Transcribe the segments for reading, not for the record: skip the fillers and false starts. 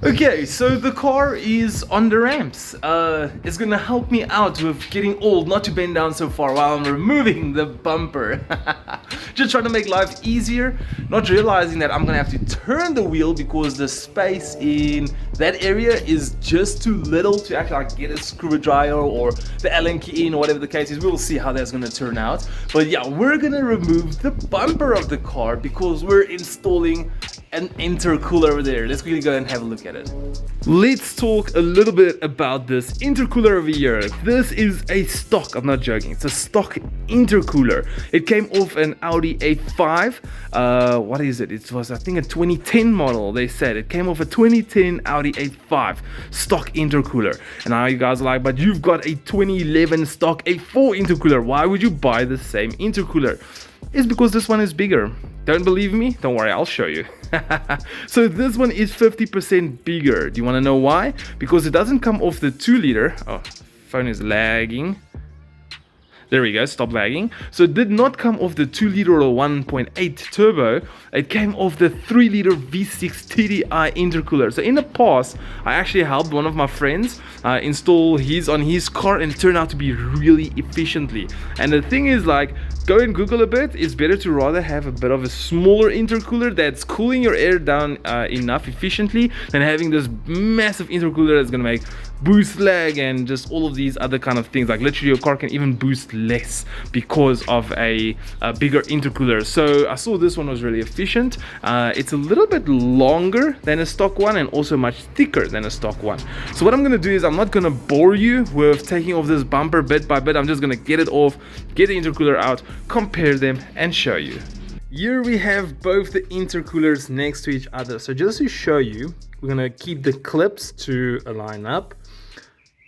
Okay, so the car is on the ramps. It's gonna help me out with getting old, not to bend down so far while I'm removing the bumper. Just trying to make life easier, not realizing that I'm gonna have to turn the wheel because the space in that area is just too little to actually like get a screwdriver or the Allen key in or whatever the case is. We'll see how that's gonna turn out. But yeah, we're gonna remove the bumper of the car because we're installing an intercooler over there. Let's quickly go and have a look at it. Let's talk a little bit about this intercooler over here. This is a stock, I'm not joking, it's a stock intercooler. It came off an Audi A5. What is it? It was, I think, a 2010 model. They said it came off a 2010 Audi A5 stock intercooler. And now you guys are like, but you've got a 2011 stock A4 intercooler. Why would you buy the same intercooler? It's because this one is bigger. Don't believe me? Don't worry, I'll show you. So this one is 50% bigger. Do you want to know why? Because it doesn't come off the 2-liter. Oh, phone is lagging. There we go, stop lagging. So it did not come off the 2-liter or 1.8 turbo. It came off the 3-liter V6 TDI intercooler. So in the past, I actually helped one of my friends install his on his car, and it turned out to be really efficiently. And the thing is, like, go and Google a bit. It's better to rather have a bit of a smaller intercooler that's cooling your air down enough efficiently than having this massive intercooler that's gonna make boost lag and just all of these other kind of things. Like literally your car can even boost less because of a bigger intercooler. So I saw this one was really efficient. It's a little bit longer than a stock one and also much thicker than a stock one. So what I'm gonna do is I'm not gonna bore you with taking off this bumper bit by bit. I'm just gonna get it off, get the intercooler out, compare them and show you. Here we have both the intercoolers next to each other. So just to show you, we're gonna keep the clips to align up.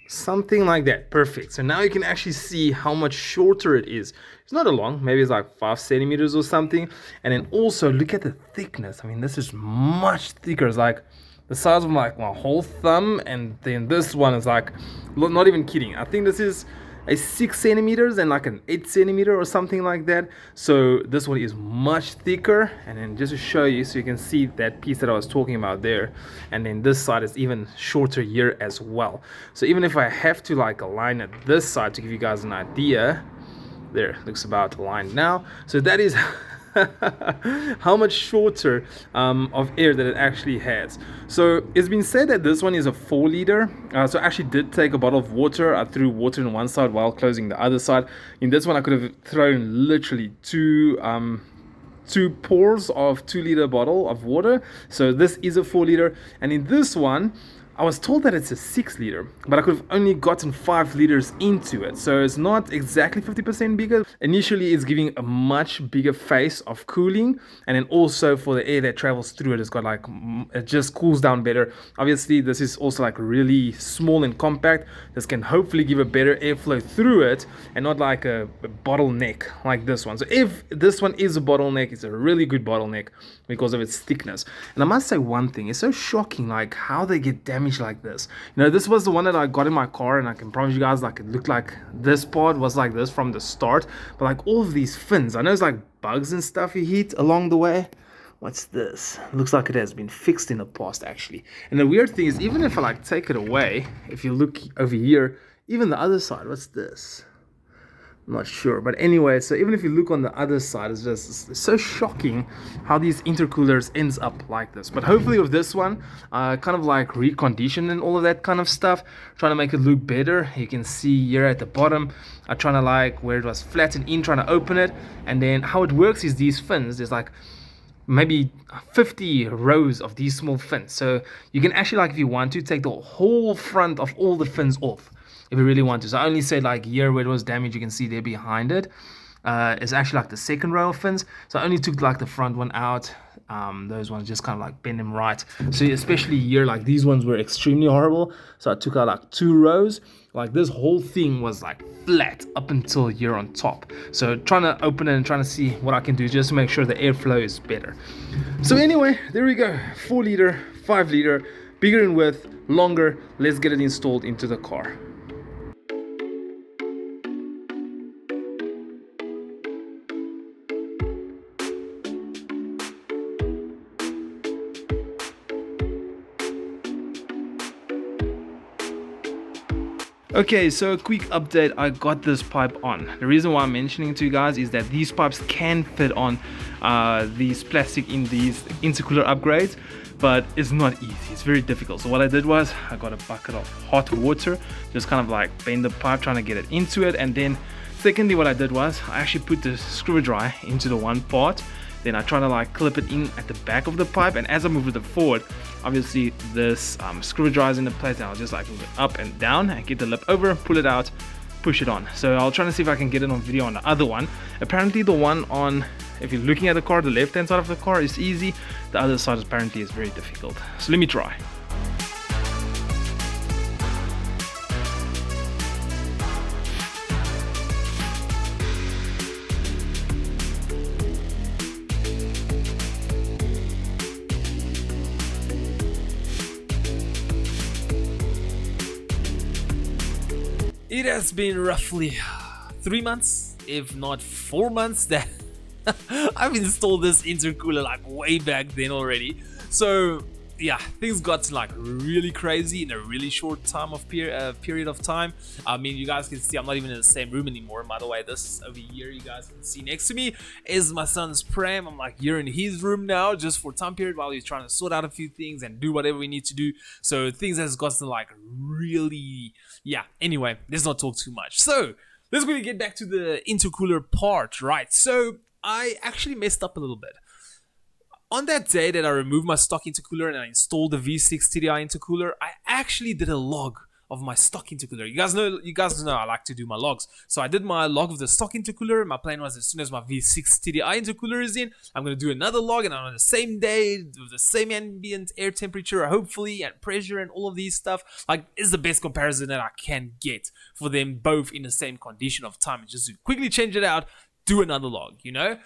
Something like that. Perfect. So now you can actually see how much shorter it is. It's not a long, maybe it's like 5 centimeters or something. And then also look at the thickness. I mean, this is much thicker. It's like the size of like my whole thumb, and then this one is like, not even kidding, I think this is a 6 centimeters and like an 8 centimeter or something like that. So this one is much thicker. And then just to show you, so you can see that piece that I was talking about there, and then this side is even shorter here as well. So even if I have to like align it this side to give you guys an idea, there, looks about aligned now. So that is how much shorter of air that it actually has. So it's been said that this one is a 4-liter. So I actually did take a bottle of water. I threw water in one side while closing the other side. In this one I could have thrown literally two pours of 2-liter bottle of water. So this is a 4-liter, and in this one I was told that it's a 6-liter, but I could have only gotten 5 liters into it. So it's not exactly 50% bigger. Initially, it's giving a much bigger phase of cooling. And then also for the air that travels through it, it's got like, it just cools down better. Obviously, this is also like really small and compact. This can hopefully give a better airflow through it and not like a bottleneck like this one. So if this one is a bottleneck, it's a really good bottleneck because of its thickness. And I must say one thing, it's so shocking like how they get damaged like this. You know, this was the one that I got in my car, and I can promise you guys, like, it looked like this part was like this from the start, but like all of these fins, I know it's like bugs and stuff you hit along the way. What's this? Looks like it has been fixed in the past actually. And the weird thing is, even if I like take it away, if you look over here, even the other side, what's this? I'm not sure, but anyway, so even if you look on the other side, it's just it's so shocking how these intercoolers ends up like this. But hopefully with this one, kind of like reconditioned and all of that kind of stuff, trying to make it look better. You can see here at the bottom, I'm trying to like where it was flattened in, trying to open it. And then how it works is these fins, there's like maybe 50 rows of these small fins. So you can actually, like, if you want to, take the whole front of all the fins off if you really want to. So I only said like here where it was damaged, you can see there behind it is actually like the second row of fins. So I only took like the front one out. Those ones just kind of like bend them right. So especially here, like these ones were extremely horrible. So I took out like 2 rows. Like this whole thing was like flat up until here on top. So trying to open it and trying to see what I can do just to make sure the airflow is better. So anyway, there we go. 4-liter, 5-liter, bigger in width, longer. Let's get it installed into the car. Okay, so a quick update, I got this pipe on. The reason why I'm mentioning it to you guys is that these pipes can fit on these plastic in these intercooler upgrades, but it's not easy, it's very difficult. So what I did was, I got a bucket of hot water, just kind of like bend the pipe, trying to get it into it, and then secondly what I did was, I actually put the screwdriver into the one part, then I try to like clip it in at the back of the pipe, and as I move it forward, obviously this screwdriver is in the place, and I'll just like move it up and down and get the lip over, pull it out, push it on. So I'll try to see if I can get it on video on the other one. Apparently the one on, if you're looking at the car, the left hand side of the car is easy, the other side apparently is very difficult. So let me try. It has been roughly 3 months, if not 4 months, that I've installed this intercooler like way back then already. So yeah, things got like really crazy in a really short time of period of time. I mean, you guys can see I'm not even in the same room anymore. By the way, this over here you guys can see next to me is my son's pram. I'm like here in his room now, just for time period while he's trying to sort out a few things and do whatever we need to do. So things has gotten like really, yeah. Anyway, let's not talk too much. So let's really get back to the intercooler part, right? So I actually messed up a little bit. On that day that I removed my stock intercooler and I installed the V6 TDI intercooler, I actually did a log of my stock intercooler. You guys know I like to do my logs. So I did my log of the stock intercooler. My plan was as soon as my V6 TDI intercooler is in, I'm going to do another log, and on the same day with the same ambient air temperature, hopefully, and pressure and all of these stuff. Like, is the best comparison that I can get for them both in the same condition of time. Just to quickly change it out, do another log, you know?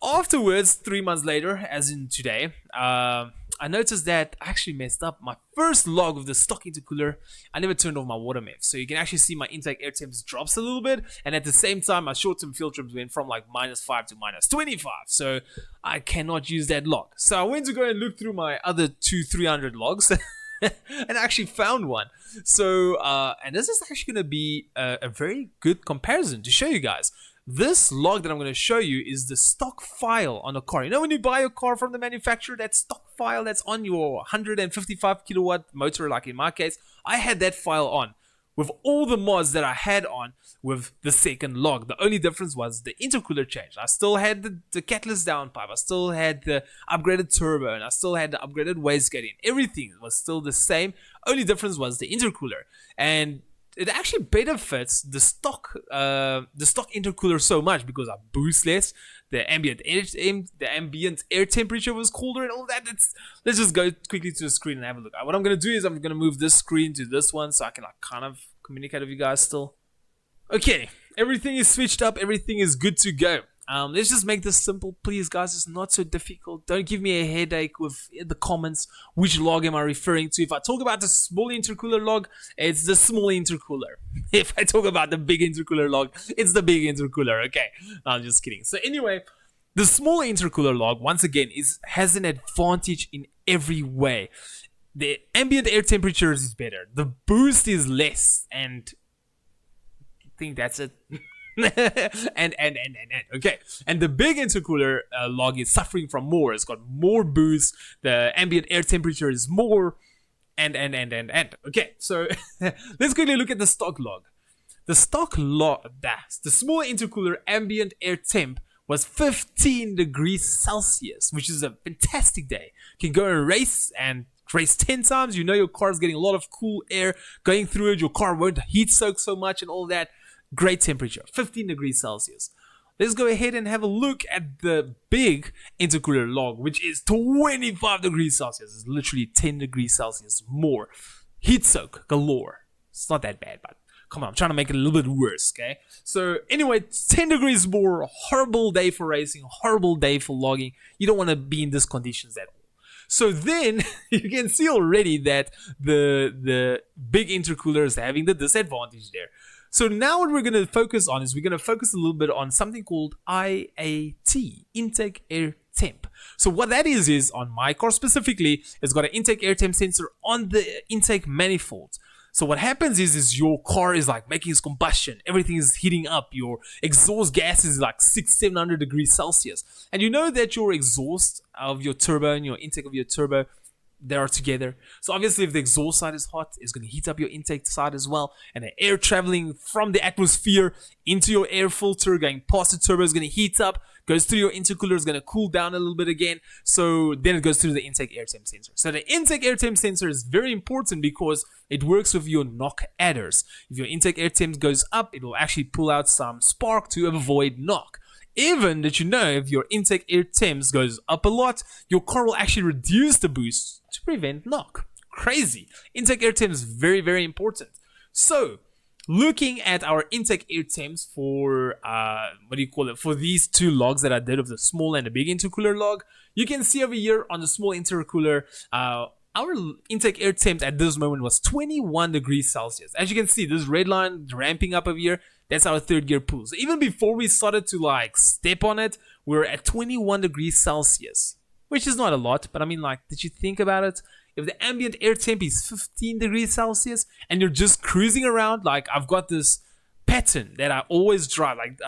Afterwards, 3 months later, as in today, I noticed that I actually messed up. My first log of the stock intercooler, I never turned off my water MEF. So you can actually see my intake air temps drops a little bit. And at the same time, my short-term field trips went from like -5 to -25. So I cannot use that log. So I went to go and look through my other 300 logs and I actually found one. So, and this is actually going to be a very good comparison to show you guys. This log that I'm going to show you is the stock file on a car. You know when you buy a car from the manufacturer, that stock file that's on your 155 kilowatt motor, like in my case, I had that file on with all the mods that I had on with the second log. The only difference was the intercooler changed. I still had the catalyst downpipe, I still had the upgraded turbo, and I still had the upgraded wastegate. Everything was still the same. Only difference was the intercooler. And it actually benefits the stock intercooler so much because I boost less. The ambient air temperature was colder and all that. Let's just go quickly to the screen and have a look. What I'm gonna do is I'm gonna move this screen to this one so I can like kind of communicate with you guys still. Okay, everything is switched up. Everything is good to go. Let's just make this simple, please, guys. It's not so difficult. Don't give me a headache with the comments. Which log am I referring to? If I talk about the small intercooler log, it's the small intercooler. If I talk about the big intercooler log, it's the big intercooler. Okay, no, I'm just kidding. So anyway, the small intercooler log, once again, has an advantage in every way. The ambient air temperature is better. The boost is less, and I think that's it. and okay, and the big intercooler log is suffering from more. It's got more boost, the ambient air temperature is more, and okay, so let's quickly look at the stock log. The stock log, the small intercooler ambient air temp was 15 degrees Celsius, which is a fantastic day. You can go and race 10 times. You know your car's getting a lot of cool air going through it. Your car won't heat soak so much and all that. Great temperature, 15 degrees Celsius. Let's go ahead and have a look at the big intercooler log, which is 25 degrees Celsius. It's literally 10 degrees Celsius more. Heat soak galore. It's not that bad, but come on, I'm trying to make it a little bit worse, okay? So anyway, 10 degrees more, horrible day for racing, horrible day for logging. You don't want to be in these conditions at all. So then you can see already that the big intercooler is having the disadvantage there. So now what we're going to focus on is we're going to focus a little bit on something called IAT, intake air temp. So what that is on my car specifically, it's got an intake air temp sensor on the intake manifold. So what happens is your car is like making its combustion. Everything is heating up. Your exhaust gas is like 600-700 degrees Celsius. And you know that your exhaust of your turbo and your intake of your turbo, they are together. So obviously if the exhaust side is hot, it's going to heat up your intake side as well. And the air traveling from the atmosphere into your air filter, going past the turbo, is going to heat up, goes through your intercooler, is going to cool down a little bit again. So then it goes through the intake air temp sensor. So the intake air temp sensor is very important because it works with your knock adders. If your intake air temp goes up, it will actually pull out some spark to avoid knock. Even that, you know, if your intake air temps goes up a lot, your car will actually reduce the boost to prevent knock. Crazy. Intake air temps, very, very important. So, looking at our intake air temps for, for these two logs that I did of the small and the big intercooler log, you can see over here on the small intercooler, our intake air temp at this moment was 21 degrees Celsius. As you can see, this red line ramping up over here, that's our third gear pull. So even before we started to like step on it, we were at 21 degrees Celsius, which is not a lot, but I mean, like, did you think about it? If the ambient air temp is 15 degrees Celsius and you're just cruising around, like I've got this pattern that I always drive, like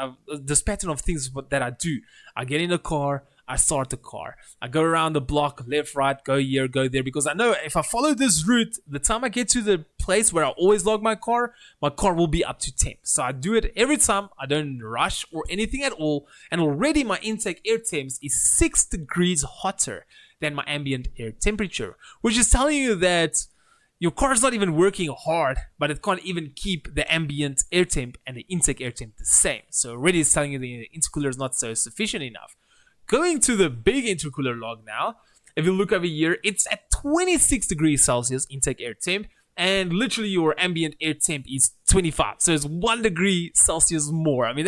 this pattern of things that I do. I get in the car, I start the car, I go around the block, left, right, go here, go there, because I know if I follow this route, the time I get to the place where I always log my car will be up to temp. So I do it every time. I don't rush or anything at all, and already my intake air temps is 6 degrees hotter than my ambient air temperature, which is telling you that your car is not even working hard, but it can't even keep the ambient air temp and the intake air temp the same. So already it's telling you the intercooler is not so sufficient enough. Going to the big intercooler log now, if you look over here, it's at 26 degrees Celsius intake air temp, and literally your ambient air temp is 25. So it's 1 degree Celsius more. I mean,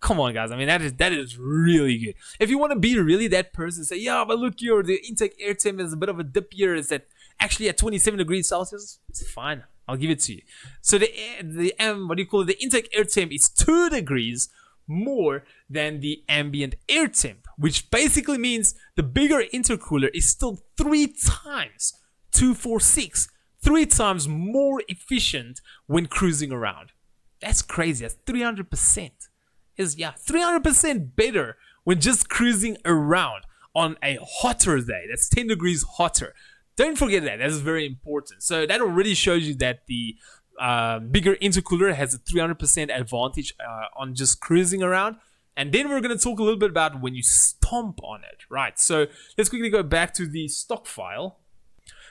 come on guys, I mean, that is really good. If you want to be really that person, say, yeah, but look here, the intake air temp is a bit of a dip here, is that actually at 27 degrees Celsius, it's fine, I'll give it to you. So the intake air temp is 2 degrees more than the ambient air temp, which basically means the bigger intercooler is still 3 times more efficient when cruising around. That's crazy. That's 300%. Is 300% better when just cruising around on a hotter day. That's 10 degrees hotter. Don't forget that. That's very important. So that already shows you that the bigger intercooler has a 300% advantage on just cruising around. And then we're going to talk a little bit about when you stomp on it, right? So let's quickly go back to the stock file.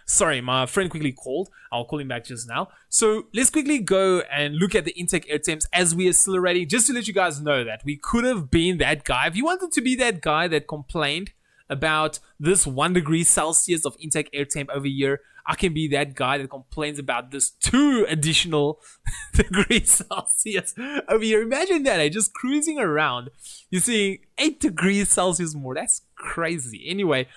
Sorry, my friend quickly called. I'll call him back just now. So let's quickly go and look at the intake air temps as we accelerating, just to let you guys know that we could have been that guy. If you wanted to be that guy that complained about this 1 degree Celsius of intake air temp over here, I can be that guy that complains about this 2 additional degrees Celsius over here. Imagine that, just cruising around, you're seeing 8 degrees Celsius more. That's crazy. Anyway,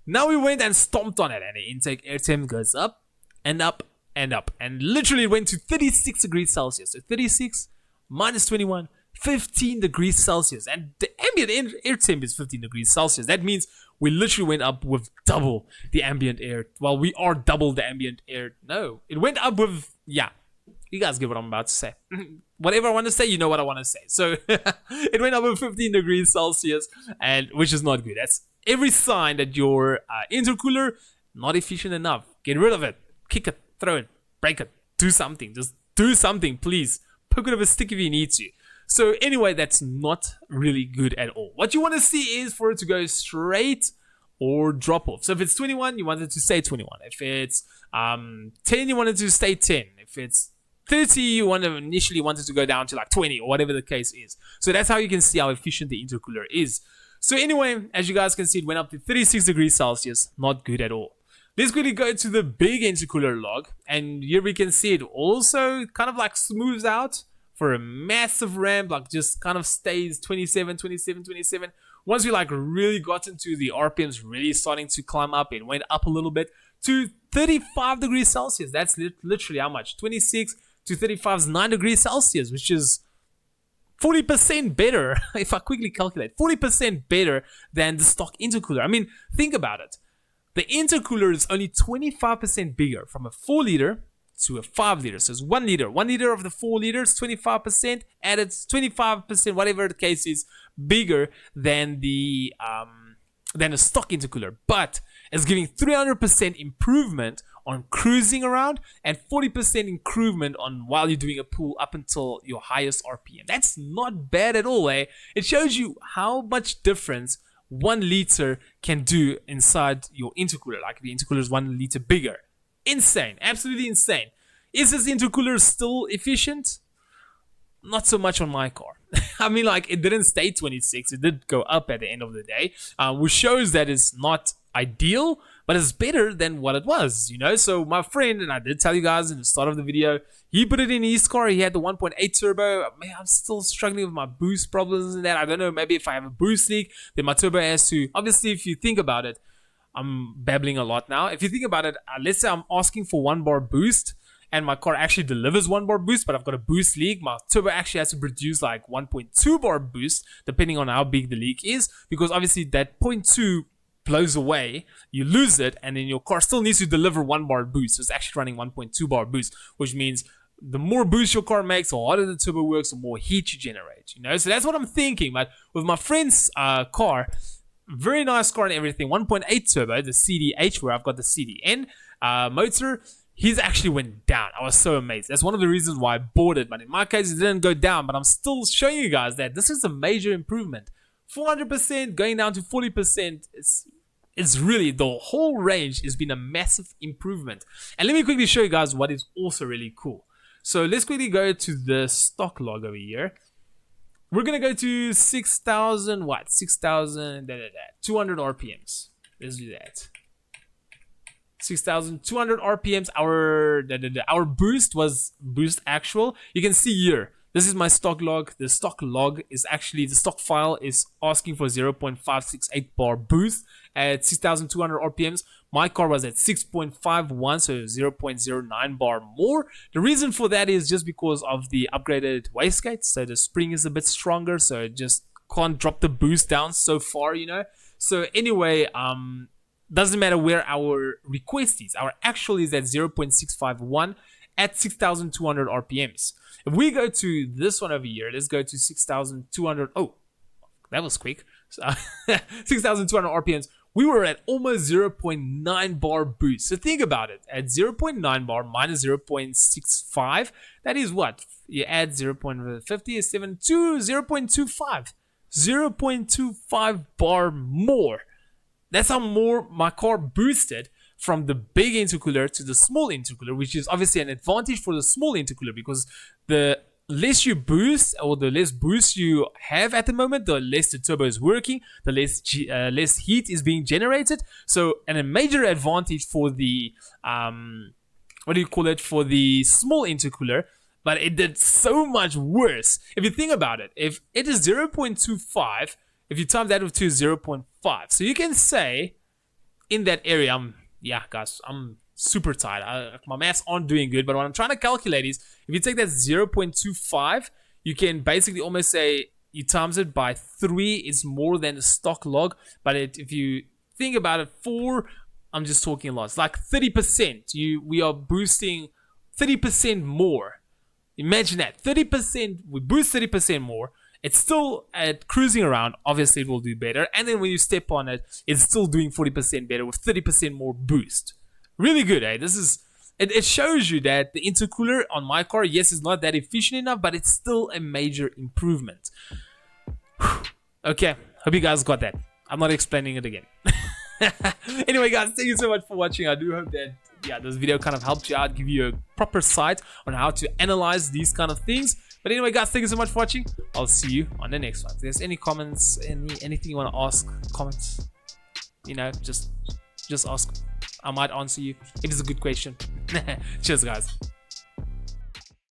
now we went and stomped on it, and the intake air temp goes up and up and up, and literally it went to 36 degrees Celsius. So 36 minus 21, 15 degrees Celsius, and the ambient air temp is 15 degrees Celsius. That means we literally went up with double the ambient air. Well, we are double the ambient air. No, it went up with, yeah, you guys get what I'm about to say. Whatever I want to say, you know what I want to say. So it went up with 15 degrees Celsius, and which is not good. That's every sign that your intercooler not efficient enough. Get rid of it. Kick it, throw it, break it, do something. Just do something, please. Poke it with a stick if you need to. So anyway, that's not really good at all. What you want to see is for it to go straight or drop off. So if it's 21, you want it to stay 21. If it's 10, you want it to stay 10. If it's 30, you initially want it to go down to like 20 or whatever the case is. So that's how you can see how efficient the intercooler is. So anyway, as you guys can see, it went up to 36 degrees Celsius. Not good at all. Let's quickly go to the big intercooler log. And here we can see it also kind of like smooths out for a massive ramp, like just kind of stays 27, 27, 27. Once we like really got into the RPMs really starting to climb up, it went up a little bit to 35 degrees Celsius. That's literally how much? 26 to 35 is 9 degrees Celsius, which is 40% better, if I quickly calculate, 40% better than the stock intercooler. I mean, think about it. The intercooler is only 25% bigger from a 4 liter to a 5 liter. So it's 1 liter. 1 liter of the 4 liters, 25%, and it's 25%, whatever the case is, bigger than the stock intercooler. But it's giving 300% improvement on cruising around and 40% improvement on while you're doing a pull up until your highest RPM. That's not bad at all, eh? It shows you how much difference 1 liter can do inside your intercooler. Like the intercooler is 1 liter bigger. Insane, absolutely insane. Is this intercooler still efficient? Not so much on my car. I mean, like, it didn't stay 26, it did go up at the end of the day, which shows that it's not ideal, but it's better than what it was, you know. So my friend, and I did tell you guys in the start of the video, he put it in his car. He had the 1.8 turbo. Man, I'm still struggling with my boost problems and that. I don't know, maybe if I have a boost leak, then my turbo has to, obviously, if you think about it, I'm babbling a lot now. If you think about it, let's say I'm asking for 1 bar boost and my car actually delivers 1 bar boost, but I've got a boost leak. My turbo actually has to produce like 1.2 bar boost, depending on how big the leak is, because obviously that 0.2 blows away, you lose it, and then your car still needs to deliver 1 bar boost. So it's actually running 1.2 bar boost, which means the more boost your car makes, the harder the turbo works, the more heat you generate, you know. So that's what I'm thinking. But with my friend's car, very nice car and everything, 1.8 turbo, the CDH, where I've got the CDN motor, he's actually went down. I was so amazed. That's one of the reasons why I bought it. But in my case, it didn't go down. But I'm still showing you guys that this is a major improvement. 400% going down to 40%. It's really, the whole range has been a massive improvement. And let me quickly show you guys what is also really cool. So let's quickly go to the stock log over here. We're going to go to 6,000, what? 6,200 RPMs. Let's do that. 6,200 RPMs. Our boost was boost actual. You can see here, this is my stock log. The stock log is actually, the stock file is asking for 0.568 bar boost at 6,200 RPMs. My car was at 6.51, so 0.09 bar more. The reason for that is just because of the upgraded wastegate. So the spring is a bit stronger, so it just can't drop the boost down so far, you know. So anyway, doesn't matter where our request is. Our actual is at 0.651 at 6,200 RPMs. If we go to this one over here, let's go to 6,200. Oh, that was quick. 6,200 RPMs. We were at almost 0.9 bar boost. So think about it. At 0.9 bar minus 0.65, that is what? You add 0.50 is 0.25. 0.25 bar more. That's how more my car boosted from the big intercooler to the small intercooler, which is obviously an advantage for the small intercooler, because the less you boost, or the less boost you have at the moment, the less the turbo is working, the less heat is being generated. So, and a major advantage for the for the small intercooler. But it did so much worse. If you think about it, if it is 0.25, if you times that with 2, 0.5. So you can say in that area, I'm super tired. My maths aren't doing good, but what I'm trying to calculate is, if you take that 0.25, you can basically almost say you times it by 3 is more than the stock log. But if you think about it, I'm just talking lots, like 30%. We are boosting 30% more. Imagine that, 30%. We boost 30% more. It's still at cruising around. Obviously, it will do better. And then when you step on it, it's still doing 40% better with 30% more boost. Really good, eh? This is, it shows you that the intercooler on my car, yes, is not that efficient enough, but it's still a major improvement. Okay, hope you guys got that. I'm not explaining it again. Anyway, guys, thank you so much for watching. I do hope that, this video kind of helped you out, give you a proper sight on how to analyze these kind of things. But anyway, guys, thank you so much for watching. I'll see you on the next one. If there's any comments, anything you want to ask, comments, just ask. I might answer you if it's a good question. Cheers, guys.